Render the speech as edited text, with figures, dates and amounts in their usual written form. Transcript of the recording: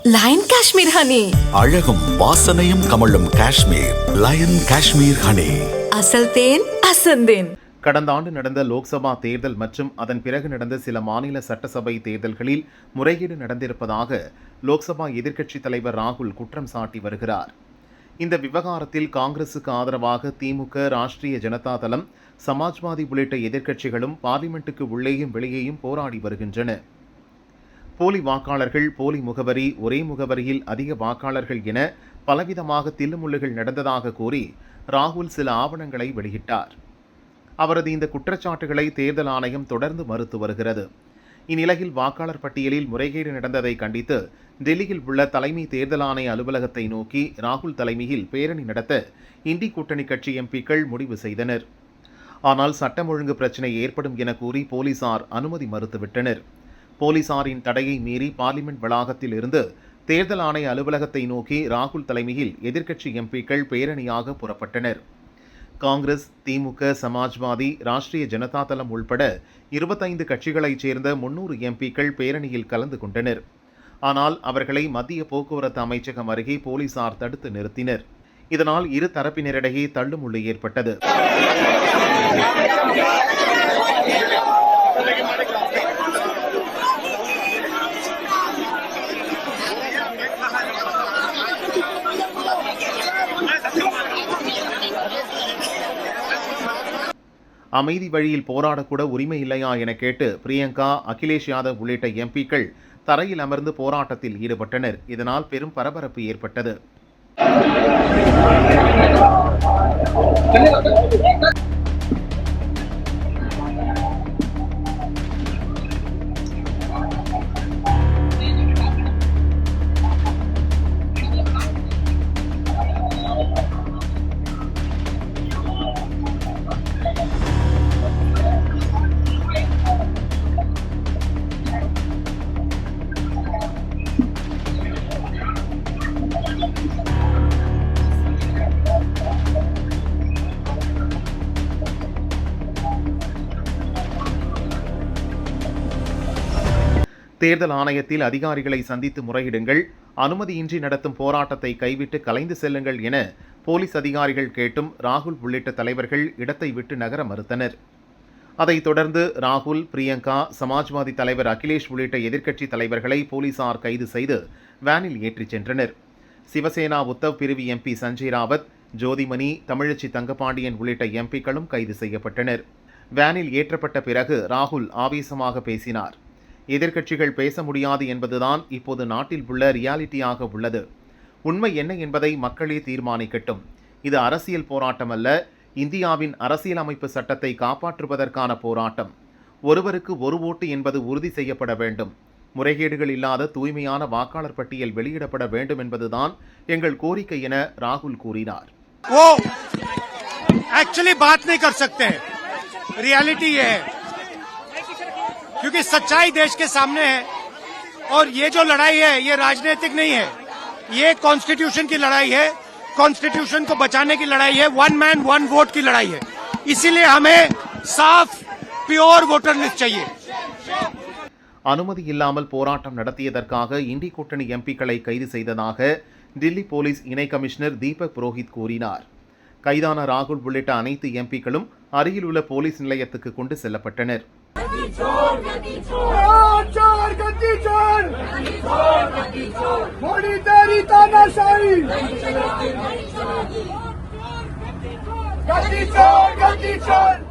Line Kashmir honey, அழகும் வாசனையும் கமழும் காஷ்மீர் லயன் காஷ்மீர் ஹனி, அசல் தேன் அசந்தேன். கடந்த ஆண்டு நடந்த லோக்சபா தேர்தல் மற்றும் அதன் பிறகு நடந்த சில மாநில சட்டசபை தேர்தல்களில் முறைகேடு நடந்திருப்பதாக லோக்சபா எதிர்க்கட்சித் தலைவர் ராகுல் குற்றம் சாட்டி வருகிறார். இந்த விவகாரத்தில் காங்கிரசுக்கு ஆதரவாக திமுக, ராஷ்டிரிய ஜனதா தளம், சமாஜ்வாதி உள்ளிட்ட எதிர்க்கட்சிகளும் பார்லிமெண்ட்டுக்கு உள்ளேயும் வெளியேயும் போராடி வருகின்றன. போலி வாக்காளர்கள், போலி முகவரி, ஒரே முகவரியில் அதிக வாக்காளர்கள் என பலவிதமாக தில்லுமுள்ளுகள் நடந்ததாக கூறி ராகுல் சில ஆவணங்களை வெளியிட்டார். அவரது இந்த குற்றச்சாட்டுகளை தேர்தல் ஆணையம் தொடர்ந்து மறுத்து வருகிறது. இந்நிலையில் வாக்காளர் பட்டியலில் முறைகேடு நடந்ததை கண்டித்து டெல்லியில் உள்ள தலைமை தேர்தல் ஆணைய அலுவலகத்தை நோக்கி ராகுல் தலைமையில் பேரணி நடத்த இண்டி கூட்டணி கட்சி எம்பிக்கள் முடிவு செய்தனர். ஆனால் சட்டம் ஒழுங்கு பிரச்சினை ஏற்படும் என கூறி போலீசார் அனுமதி மறுத்துவிட்டனர். போலீசாரின் தடையை மீறி பார்லிமெண்ட் வளாகத்தில் இருந்து தேர்தல் ஆணைய அலுவலகத்தை நோக்கி ராகுல் தலைமையில் எதிர்க்கட்சி எம்பிக்கள் பேரணியாக புறப்பட்டனர். காங்கிரஸ், திமுக, சமாஜ்வாதி, ராஷ்டிரிய ஜனதா தளம் உள்பட 25 கட்சிகளைச் சேர்ந்த 300 எம்பிக்கள் பேரணியில் கலந்து கொண்டனர். ஆனால் அவர்களை மத்திய போக்குவரத்து அமைச்சகம் அருகே போலீசார் தடுத்து நிறுத்தினர். இதனால் இரு தரப்பினரிடையே தள்ளுமுள்ளு ஏற்பட்டது. அமைதி வழியில் போராடக்கூட உரிமை இல்லையா என கேட்டு பிரியங்கா, அகிலேஷ் யாதவ் உள்ளிட்ட எம்பிக்கள் தரையில் அமர்ந்து போராட்டத்தில் ஈடுபட்டனர். இதனால் பெரும் பரபரப்பு ஏற்பட்டது. தேர்தல் ஆணையத்தில் அதிகாரிகளை சந்தித்து முறையிடுங்கள், அனுமதியின்றி நடத்தும் போராட்டத்தை கைவிட்டு கலைந்து செல்லுங்கள் என போலீஸ் அதிகாரிகள் கேட்டும் ராகுல் உள்ளிட்ட தலைவர்கள் இடத்தை விட்டு நகர மறுத்தனர். அதைத் தொடர்ந்து ராகுல், பிரியங்கா, சமாஜ்வாதி தலைவர் அகிலேஷ் உள்ளிட்ட எதிர்க்கட்சி தலைவர்களை போலீசார் கைது செய்து வேனில் ஏற்றிச் சென்றனர். சிவசேனா உத்தவ் பிரிவு எம்பி சஞ்சய் ராவத், ஜோதிமணி, தமிழச்சி தங்கபாண்டியன் உள்ளிட்ட எம்பிக்களும் கைது செய்யப்பட்டனர். வேனில் ஏற்றப்பட்ட பிறகு ராகுல் ஆவேசமாக பேசினார். எதிர்க்கட்சிகள் பேச முடியாது என்பதுதான் இப்போது நாட்டில் உள்ள ரியாலிட்டியாக உள்ளது. உண்மை என்ன என்பதை மக்களே தீர்மானிக்கட்டும். இது அரசியல் போராட்டம் அல்ல, இந்தியாவின் அரசியலமைப்பு சட்டத்தை காப்பாற்றுவதற்கான போராட்டம். ஒருவருக்கு ஒரு ஓட்டு என்பது உறுதி செய்யப்பட வேண்டும். முறைகேடுகள் இல்லாத தூய்மையான வாக்காளர் பட்டியல் வெளியிடப்பட வேண்டும் என்பதுதான் எங்கள் கோரிக்கை என ராகுல் கூறினார். क्योंकि सच्चाई देश के सामने है और ये जो लड़ाई है ये राजनीतिक नहीं है, ये कॉन्स्टिट्यूशन की लड़ाई है, कॉन्स्टिट्यूशन को बचाने की लड़ाई है, वन मैन वन वोट की लड़ाई है. इसीलिए हमें साफ प्योर वोटर लिस्ट चाहिए. அனுமதி இல்லாமல் போராட்டம் நடத்தியதற்காக இண்டி கூட்டணி எம்பிக்களை கைது செய்ததாக டில்லி போலீஸ் இணை கமிஷனர் தீபக் புரோஹித் கூறினார். கைதான ராகுல் உள்ளிட்ட அனைத்து எம்பிக்களும் அருகில் உள்ள போலீஸ் நிலையத்துக்கு கொண்டு செல்லப்பட்டனர். गद्दी चोर